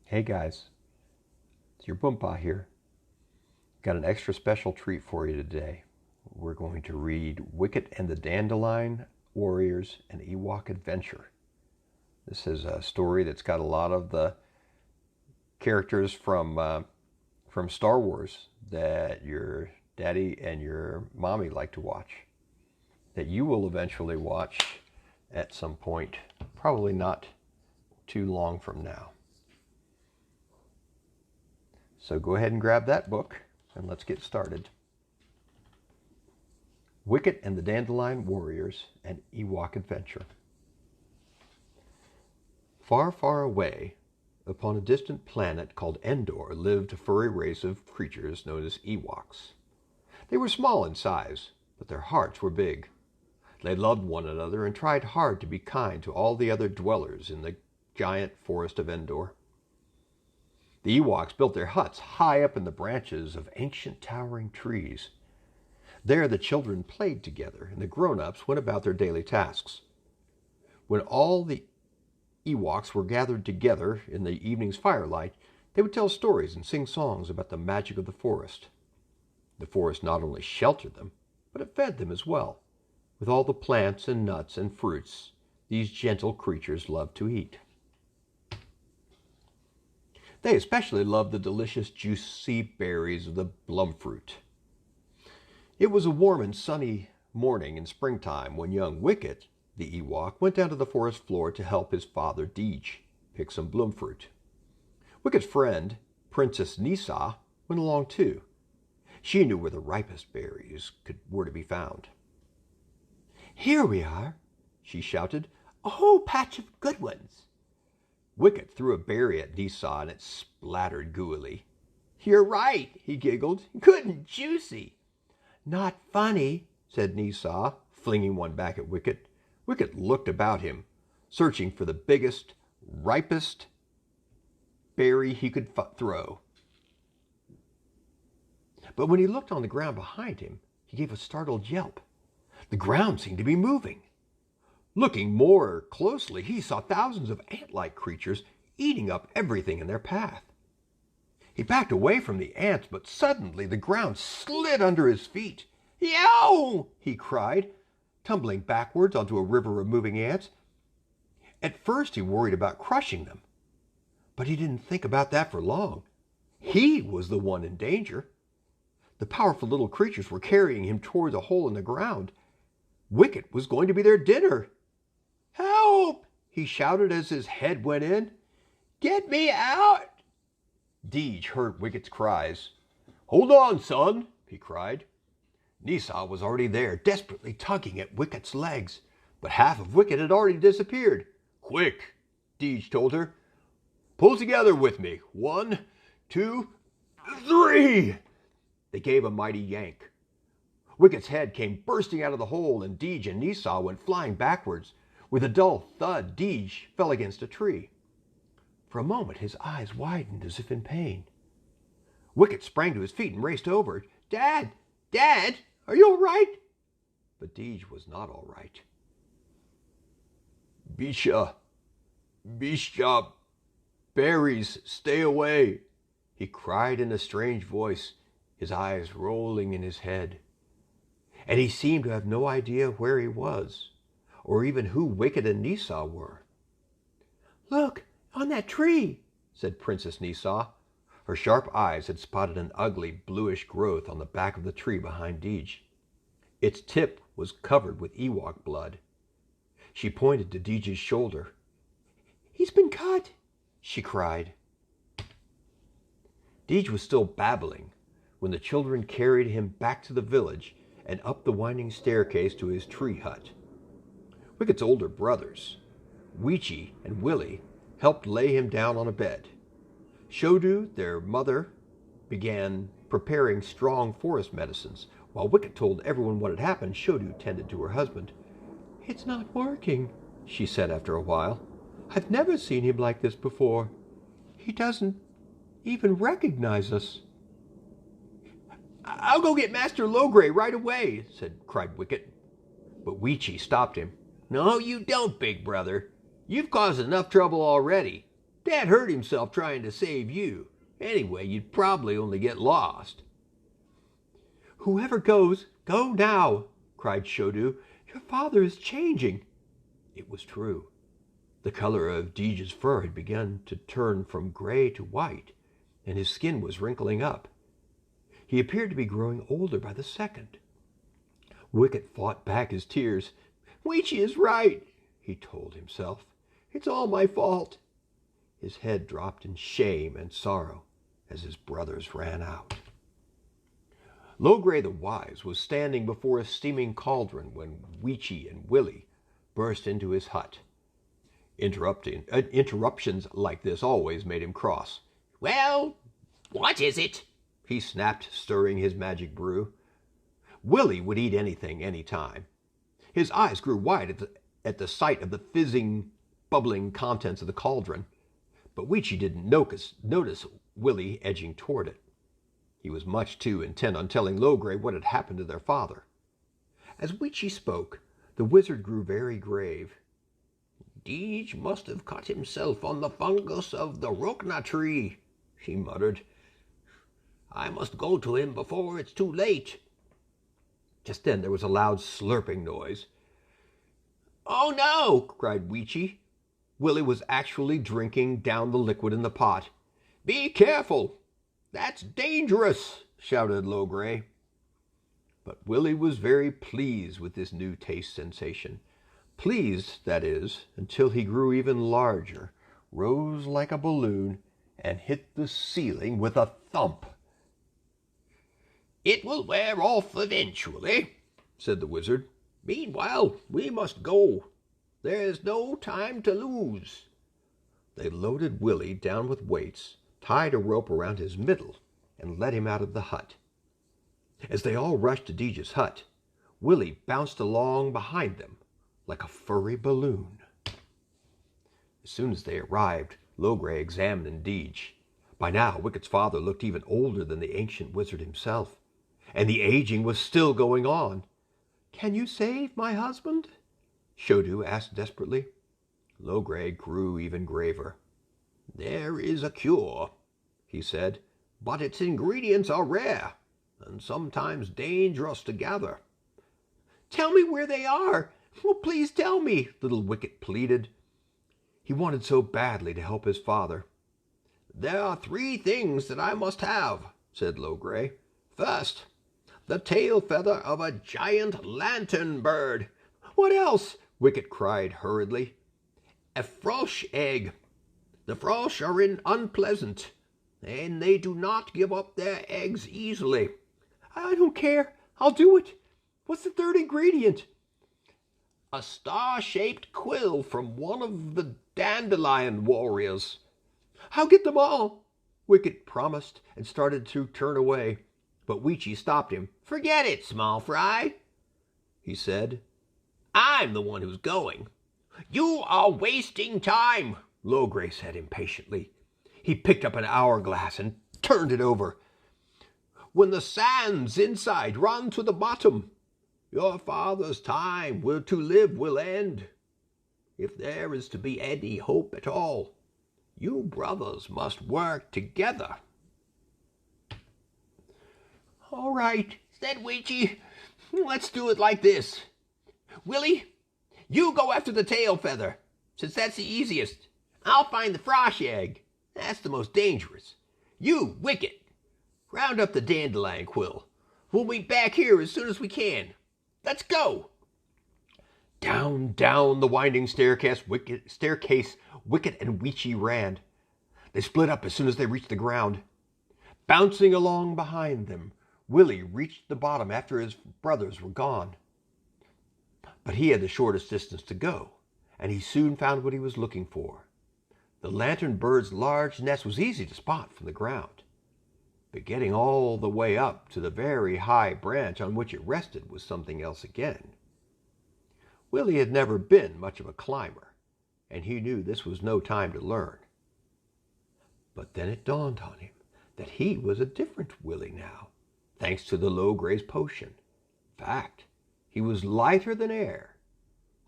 Hey guys, it's your Boompah here. Got an extra special treat for you today. We're going to read Wicket and the Dandelion Warriors, an Ewok Adventure. This is a story that's got a lot of the characters from Star Wars that your daddy and your mommy like to watch, that you will eventually watch at some point, probably not too long from now. So go ahead and grab that book and let's get started. Wicket and the Dandelion Warriors, an Ewok Adventure. Far, far away, upon a distant planet called Endor, lived a furry race of creatures known as Ewoks. They were small in size, but their hearts were big. They loved one another and tried hard to be kind to all the other dwellers in the giant forest of Endor. The Ewoks built their huts high up in the branches of ancient towering trees. There the children played together, and the grown-ups went about their daily tasks. When all the Ewoks were gathered together in the evening's firelight, they would tell stories and sing songs about the magic of the forest. The forest not only sheltered them, but it fed them as well, with all the plants and nuts and fruits these gentle creatures loved to eat. They especially loved the delicious, juicy berries of the blumfruit. It was a warm and sunny morning in springtime when young Wicket, the Ewok, went down to the forest floor to help his father, Deej, pick some blumfruit. Wicket's friend, Princess Nisa, went along too. She knew where the ripest berries were to be found. "Here we are," she shouted, "a whole patch of good ones." Wicket threw a berry at Nisa and it splattered gooily. "You're right," he giggled. "Good and juicy." "Not funny," said Nisa, flinging one back at Wicket. Wicket looked about him, searching for the biggest, ripest berry he could throw. But when he looked on the ground behind him, he gave a startled yelp. The ground seemed to be moving. Looking more closely, he saw thousands of ant-like creatures eating up everything in their path. He backed away from the ants, but suddenly the ground slid under his feet. "Yow!" he cried, tumbling backwards onto a river of moving ants. At first he worried about crushing them, but he didn't think about that for long. He was the one in danger. The powerful little creatures were carrying him toward a hole in the ground. Wicket was going to be their dinner. "Help!" he shouted as his head went in. "Get me out!" Deej heard Wicket's cries. "Hold on, son," he cried. Nisa was already there, desperately tugging at Wicket's legs, but half of Wicket had already disappeared. "Quick," Deej told her. "Pull together with me. 1, 2, 3. They gave a mighty yank. Wicket's head came bursting out of the hole, and Deej and Nisa went flying backwards. With a dull thud, Deej fell against a tree. For a moment his eyes widened as if in pain. Wicket sprang to his feet and raced over. "Dad! Dad! Are you all right?" But Deej was not all right. Bisha, berries, stay away," he cried in a strange voice, his eyes rolling in his head. And he seemed to have no idea where he was, or even who Wicket and Nisa were. "Look, on that tree," said Princess Nisa. Her sharp eyes had spotted an ugly, bluish growth on the back of the tree behind Deej. Its tip was covered with Ewok blood. She pointed to Deej's shoulder. "He's been cut," she cried. Deej was still babbling when the children carried him back to the village and up the winding staircase to his tree hut. Wicket's older brothers, Weechie and Willie, helped lay him down on a bed. Shodu, their mother, began preparing strong forest medicines. While Wicket told everyone what had happened, Shodu tended to her husband. "It's not working," she said after a while. "I've never seen him like this before. He doesn't even recognize us." "I'll go get Master Logray right away," cried Wicket. But Weechie stopped him. "No, you don't, big brother. You've caused enough trouble already. Dad hurt himself trying to save you. Anyway, you'd probably only get lost." "Whoever goes, go now," cried Shodu. "Your father is changing." It was true. The color of Deej's fur had begun to turn from gray to white, and his skin was wrinkling up. He appeared to be growing older by the second. Wicket fought back his tears. "Weechie is right," he told himself. "It's all my fault." His head dropped in shame and sorrow as his brothers ran out. Logray the Wise was standing before a steaming cauldron when Weechie and Willie burst into his hut. Interruptions like this always made him cross. "Well, what is it?" he snapped, stirring his magic brew. Willie would eat anything, any time. His eyes grew wide at the sight of the fizzing, bubbling contents of the cauldron, but Weechie didn't notice Willie edging toward it. He was much too intent on telling Logray what had happened to their father. As Weechie spoke, the wizard grew very grave. "Deej must have cut himself on the fungus of the rokna tree," he muttered. "I must go to him before it's too late." Just then there was a loud slurping noise. "Oh no!" cried Weechie. Willie was actually drinking down the liquid in the pot. "Be careful! That's dangerous!" shouted Logray. But Willie was very pleased with this new taste sensation. Pleased, that is, until he grew even larger, rose like a balloon, and hit the ceiling with a thump. "It will wear off eventually," said the wizard. "Meanwhile, we must go. There's no time to lose." They loaded Willie down with weights, tied a rope around his middle, and led him out of the hut. As they all rushed to Deej's hut, Willie bounced along behind them like a furry balloon. As soon as they arrived, Logray examined Deej. By now, Wicket's father looked even older than the ancient wizard himself, and the aging was still going on. "Can you save my husband?" Shodu asked desperately. Logray grew even graver. "There is a cure," he said, "but its ingredients are rare and sometimes dangerous to gather." "Tell me where they are. Oh, please tell me," little Wicket pleaded. He wanted so badly to help his father. "There are 3 things that I must have," said Logray. "First, the tail feather of a giant lantern bird." "What else?" Wicket cried hurriedly. "A frosh egg. The frosh are unpleasant, and they do not give up their eggs easily." "I don't care. I'll do it. What's the 3rd ingredient?" "A star-shaped quill from one of the Dandelion warriors." "I'll get them all," Wicket promised and started to turn away, but Weechie stopped him. "Forget it, small fry," he said. "I'm the one who's going." "You are wasting time," Logray said impatiently. He picked up an hourglass and turned it over. "When the sands inside run to the bottom, your father's time to live will end. If there is to be any hope at all, you brothers must work together." "All right," said Weechie. "Let's do it like this. Willie, you go after the tail feather, since that's the easiest. I'll find the frosh egg. That's the most dangerous. You, Wicket, round up the dandelion quill. We'll meet back here as soon as we can. Let's go." Down, down the winding staircase, Wicket and Weechie ran. They split up as soon as they reached the ground. Bouncing along behind them, Willie reached the bottom after his brothers were gone. But he had the shortest distance to go, and he soon found what he was looking for. The lantern bird's large nest was easy to spot from the ground, but getting all the way up to the very high branch on which it rested was something else again. Willie had never been much of a climber, and he knew this was no time to learn. But then it dawned on him that he was a different Willie now, thanks to the Logray's potion. In fact, he was lighter than air,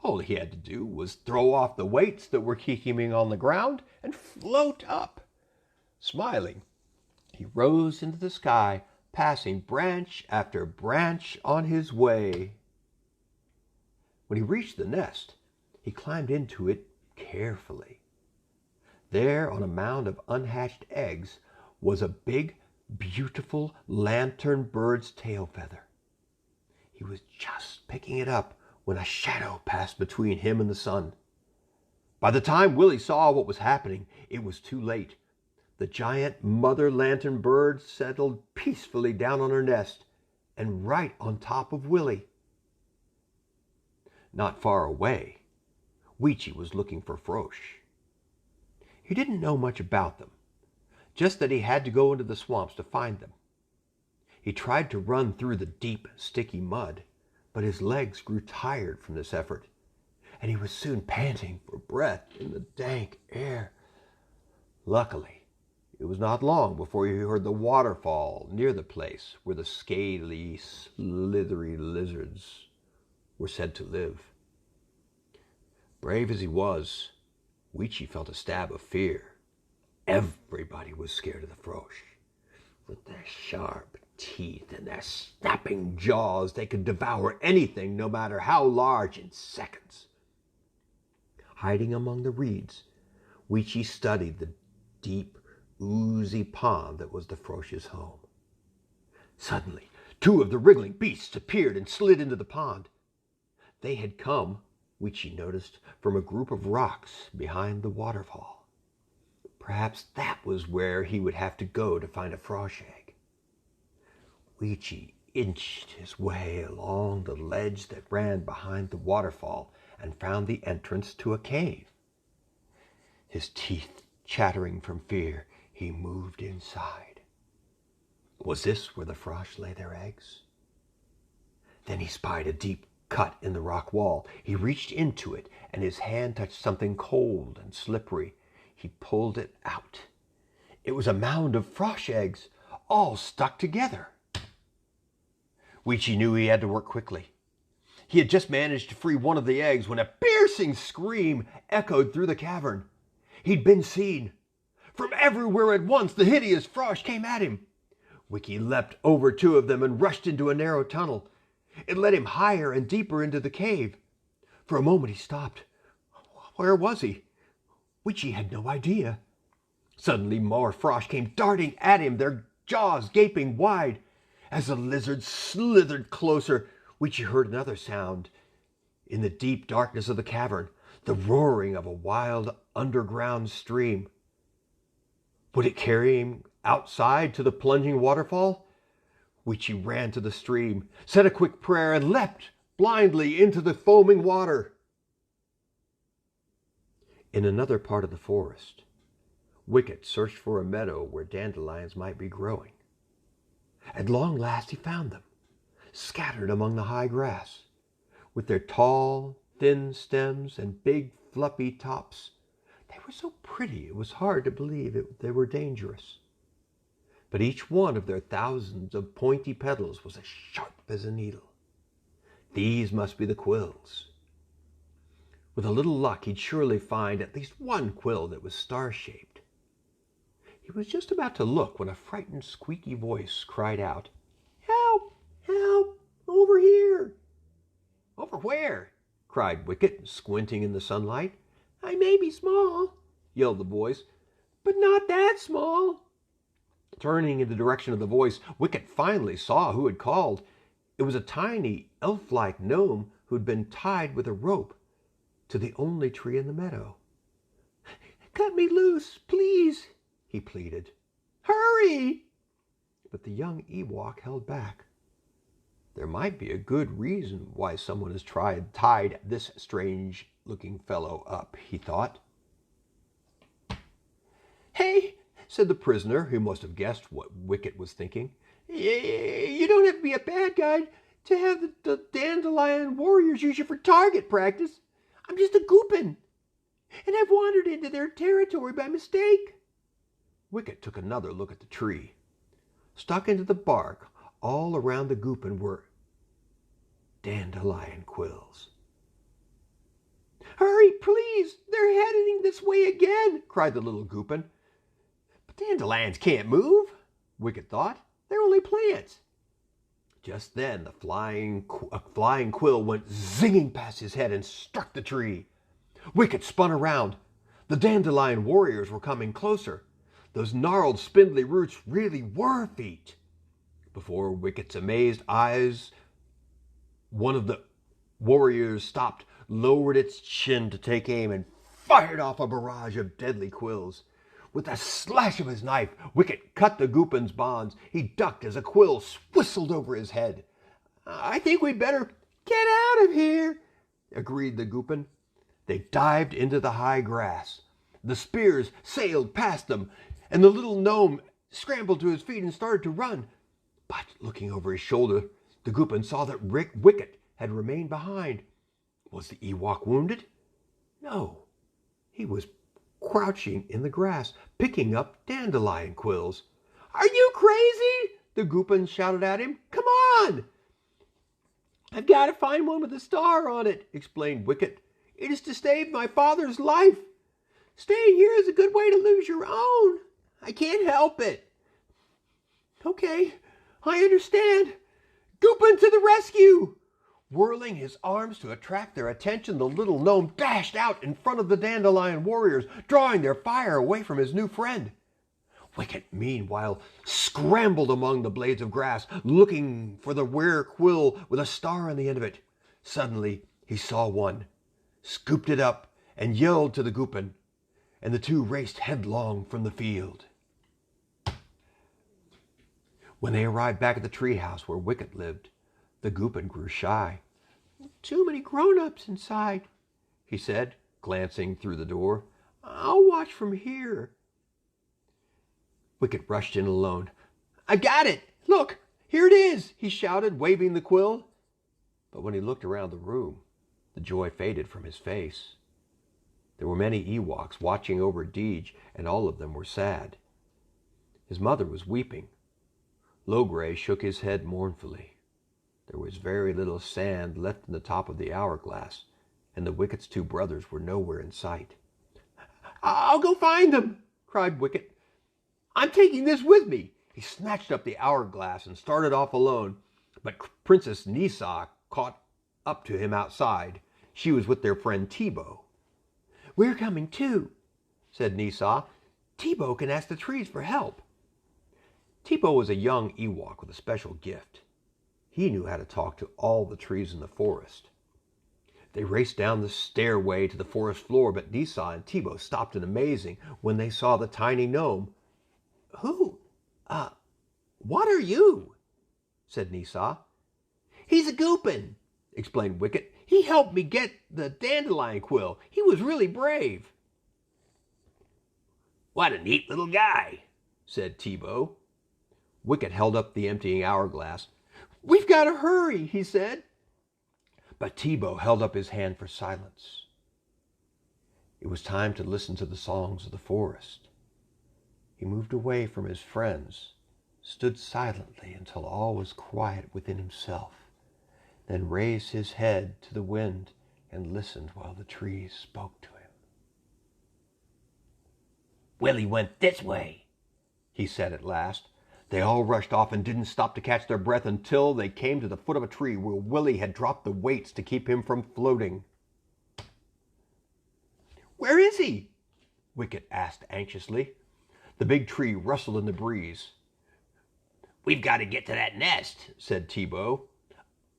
All he had to do was throw off the weights that were keeping him on the ground and float up. Smiling, he rose into the sky, passing branch after branch on his way. When he reached the nest, he climbed into it carefully. There, on a mound of unhatched eggs, was a big, beautiful lantern bird's tail feather. He was just picking it up when a shadow passed between him and the sun. By the time Willie saw what was happening, it was too late. The giant mother lantern bird settled peacefully down on her nest and right on top of Willie. Not far away, Weechie was looking for Frosch. He didn't know much about them, just that he had to go into the swamps to find them. He tried to run through the deep, sticky mud, but his legs grew tired from this effort, and he was soon panting for breath in the dank air. Luckily, it was not long before he heard the waterfall near the place where the scaly, slithery lizards were said to live. Brave as he was, Weechie felt a stab of fear. Everybody was scared of the Frosch. With their sharp teeth and their snapping jaws, they could devour anything, no matter how large, in seconds. Hiding among the reeds, Weechie studied the deep, oozy pond that was the Frosch's home. Suddenly, two of the wriggling beasts appeared and slid into the pond. They had come, Weechie noticed, from a group of rocks behind the waterfall. Perhaps that was where he would have to go to find a frosh egg. Weechie inched his way along the ledge that ran behind the waterfall and found the entrance to a cave. His teeth chattering from fear, he moved inside. Was this where the frosh lay their eggs? Then he spied a deep cut in the rock wall. He reached into it, and his hand touched something cold and slippery. He pulled it out. It was a mound of frosh eggs, all stuck together. Weechie knew he had to work quickly. He had just managed to free one of the eggs when a piercing scream echoed through the cavern. He'd been seen. From everywhere at once, the hideous frosh came at him. Weechie leapt over two of them and rushed into a narrow tunnel. It led him higher and deeper into the cave. For a moment he stopped. Where was he? Weechie had no idea. Suddenly more frosh came darting at him, their jaws gaping wide. As the lizards slithered closer, Weechie heard another sound. In the deep darkness of the cavern, the roaring of a wild underground stream. Would it carry him outside to the plunging waterfall? Weechie ran to the stream, said a quick prayer, and leapt blindly into the foaming water. In another part of the forest, Wicket searched for a meadow where dandelions might be growing. At long last he found them, scattered among the high grass. With their tall, thin stems and big, fluffy tops, they were so pretty it was hard to believe they were dangerous. But each one of their thousands of pointy petals was as sharp as a needle. These must be the quills. With a little luck, he'd surely find at least one quill that was star-shaped. He was just about to look when a frightened, squeaky voice cried out, "Help! Help! Over here!" "Over where?" cried Wicket, squinting in the sunlight. "I may be small," yelled the voice, "but not that small." Turning in the direction of the voice, Wicket finally saw who had called. It was a tiny, elf-like gnome who'd been tied with a rope to the only tree in the meadow. "Cut me loose, please," he pleaded. "Hurry!" But the young Ewok held back. There might be a good reason why someone has tied this strange-looking fellow up, he thought. "Hey," said the prisoner, who must have guessed what Wicket was thinking. "You don't have to be a bad guy to have the dandelion warriors use you for target practice. I'm just a goopin, and I've wandered into their territory by mistake." Wicket took another look at the tree. Stuck into the bark all around the goopin were dandelion quills. Hurry, please! They're heading this way again!" cried the little Goopin. "But dandelions can't move," Wicket thought. "They're only plants." Just then a flying quill went zinging past his head and struck the tree. Wicket spun around. The dandelion warriors were coming closer. Those gnarled, spindly roots really were feet. Before Wicket's amazed eyes, one of the warriors stopped, lowered its chin to take aim, and fired off a barrage of deadly quills. With a slash of his knife, Wicket cut the Goopin's bonds. He ducked as a quill whistled over his head. "I think we'd better get out of here," agreed the Goopin. They dived into the high grass. The spears sailed past them, and the little gnome scrambled to his feet and started to run. But looking over his shoulder, the Goopin saw that Wicket had remained behind. Was the Ewok wounded? No. He was crouching in the grass, picking up dandelion quills. "Are you crazy?" the Goopin shouted at him. "Come on!" "I've got to find one with a star on it," explained Wicket. "It is to save my father's life. Staying here is a good way to lose your own. I can't help it." "Okay, I understand. Goopin to the rescue!" Whirling his arms to attract their attention, the little gnome dashed out in front of the dandelion warriors, drawing their fire away from his new friend. Wicket, meanwhile, scrambled among the blades of grass, looking for the rare quill with a star on the end of it. Suddenly, he saw one, scooped it up, and yelled to the Goopin, and the two raced headlong from the field. When they arrived back at the treehouse where Wicket lived, the Goopin grew shy. "Too many grown-ups inside," he said, glancing through the door. "I'll watch from here." Wicket rushed in alone. "I got it! Look, here it is!" he shouted, waving the quill. But when he looked around the room, the joy faded from his face. There were many Ewoks watching over Deej, and all of them were sad. His mother was weeping. Logray shook his head mournfully. There was very little sand left in the top of the hourglass, and the Wicket's two brothers were nowhere in sight. "I'll go find them!" cried Wicket. "I'm taking this with me." He snatched up the hourglass and started off alone, but Princess Nisa caught up to him outside. She was with their friend Tebow. "We're coming too," said Nisa. "Tebow can ask the trees for help." Tebow was a young Ewok with a special gift. He knew how to talk to all the trees in the forest. They raced down the stairway to the forest floor, but Nisa and Tebow stopped in amazement when they saw the tiny gnome. What are you?" said Nisa. "He's a Goopin," explained Wicket. "He helped me get the dandelion quill. He was really brave." "What a neat little guy," said Tebow. Wicket held up the emptying hourglass. "We've got to hurry," he said. But Tebow held up his hand for silence. It was time to listen to the songs of the forest. He moved away from his friends, stood silently until all was quiet within himself, then raised his head to the wind and listened while the trees spoke to him. "Willie went this way," he said at last. They all rushed off and didn't stop to catch their breath until they came to the foot of a tree where Willie had dropped the weights to keep him from floating. "Where is he?" Wicket asked anxiously. The big tree rustled in the breeze. "We've got to get to that nest," said Tebow.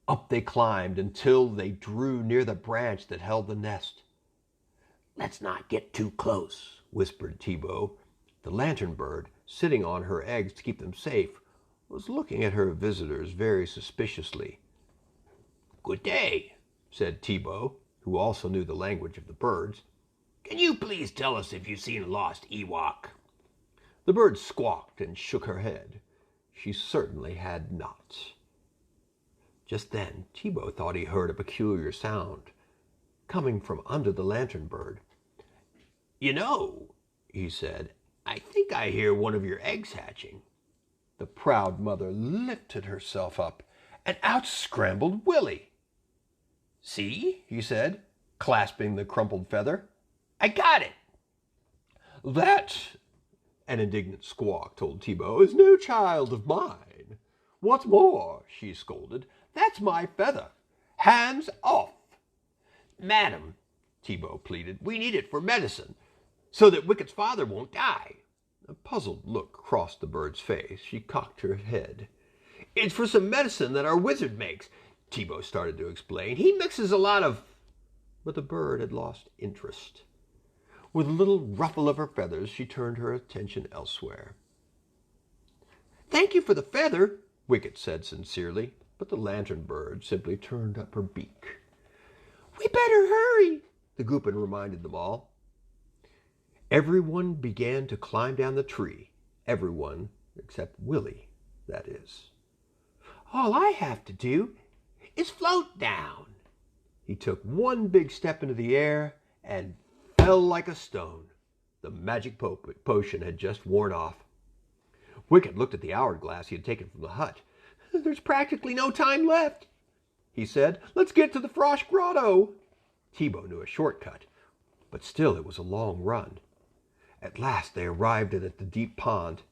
Up they climbed until they drew near the branch that held the nest. "Let's not get too close," whispered Tebow. The lantern bird, sitting on her eggs to keep them safe, was looking at her visitors very suspiciously. "Good day," said Tebow, who also knew the language of the birds. "Can you please tell us if you've seen a lost Ewok?" The bird squawked and shook her head. She certainly had not. Just then, Tebow thought he heard a peculiar sound coming from under the lantern bird. "You know," he said, "I think I hear one of your eggs hatching." The proud mother lifted herself up, and out scrambled Willie. "See," he said, clasping the crumpled feather. I got it. That, an indignant squawk told Thibaut, is no child of mine. What's more, she scolded, that's my feather. Hands off. Madam, Thibaut pleaded, we need it for medicine, so that Wicket's father won't die. A puzzled look crossed the bird's face. She cocked her head. It's for some medicine that our wizard makes, Thibaut started to explain. He mixes a lot of... But the bird had lost interest. With a little ruffle of her feathers, she turned her attention elsewhere. Thank you for the feather, Wicket said sincerely, but the lantern bird simply turned up her beak. We better hurry, the Goopin reminded them all. Everyone began to climb down the tree. Everyone except Willie, that is. All I have to do is float down. He took one big step into the air and fell like a stone. The magic potion had just worn off. Wicket looked at the hourglass he had taken from the hut. There's practically no time left, he said. Let's get to the Frosh Grotto. Thibaut knew a shortcut, but still it was a long run. At last they arrived at the deep pond.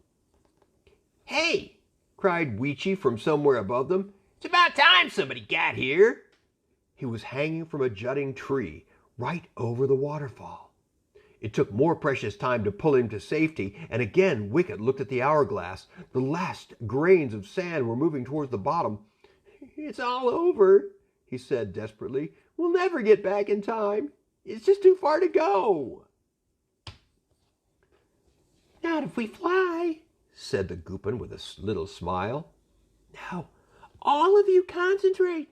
Hey, cried Weechie from somewhere above them. It's about time somebody got here. He was hanging from a jutting tree right over the waterfall. It took more precious time to pull him to safety, and again Wicket looked at the hourglass. The last grains of sand were moving towards the bottom. It's all over, he said desperately. We'll never get back in time. It's just too far to go. Not if we fly, said the Goopin with a little smile. Now, all of you concentrate.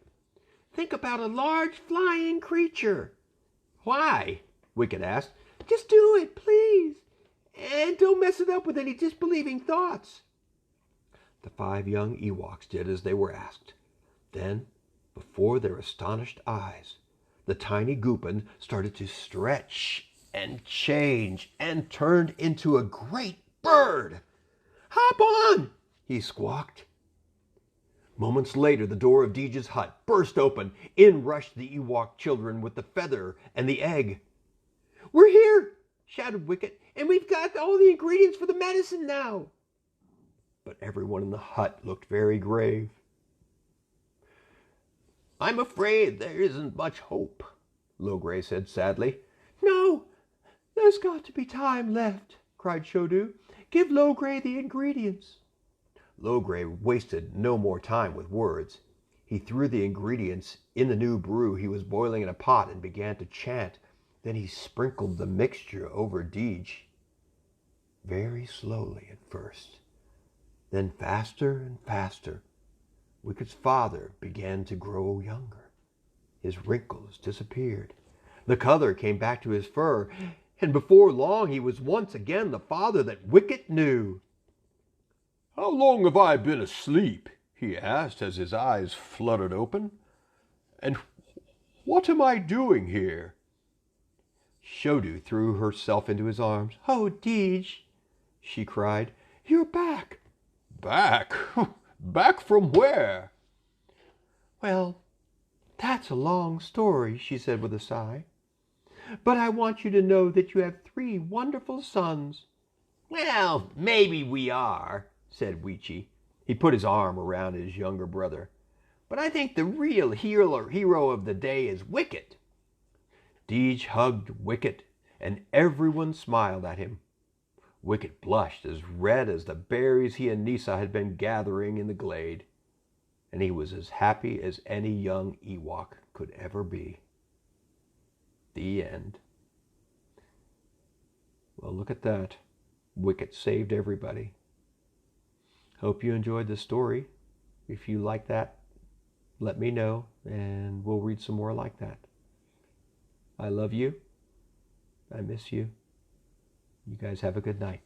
Think about a large flying creature. Why? Wicket asked. Just do it, please. And don't mess it up with any disbelieving thoughts. The 5 young Ewoks did as they were asked. Then, before their astonished eyes, the tiny Goopin started to stretch and change and turned into a great bird. Hop on, he squawked. Moments later, the door of Deej's hut burst open. In rushed the Ewok children with the feather and the egg. We're here, shouted Wicket, and we've got all the ingredients for the medicine now. But everyone in the hut looked very grave. I'm afraid there isn't much hope, Logray said sadly. No, there's got to be time left, cried Shodu. Give Logray the ingredients. Logray wasted no more time with words. He threw the ingredients in the new brew he was boiling in a pot and began to chant. Then he sprinkled the mixture over Deej. Very slowly at first, then faster and faster. Wicket's father began to grow younger. His wrinkles disappeared. The color came back to his fur, and before long he was once again the father that Wicket knew. "How long have I been asleep?" he asked as his eyes fluttered open. "And what am I doing here?" Shodu threw herself into his arms. "Oh, Deej," she cried, "you're back." "Back? Back from where?" "Well, that's a long story," she said with a sigh. "But I want you to know that you have 3 wonderful sons." "Well, maybe we are," said Weechie. He put his arm around his younger brother. "But I think the real hero of the day is Wicket." Deej hugged Wicket, and everyone smiled at him. Wicket blushed as red as the berries he and Nisa had been gathering in the glade, and he was as happy as any young Ewok could ever be. The end. Well, look at that. Wicket saved everybody. Hope you enjoyed the story. If you like that, let me know, and we'll read some more like that. I love you. I miss you. You guys have a good night.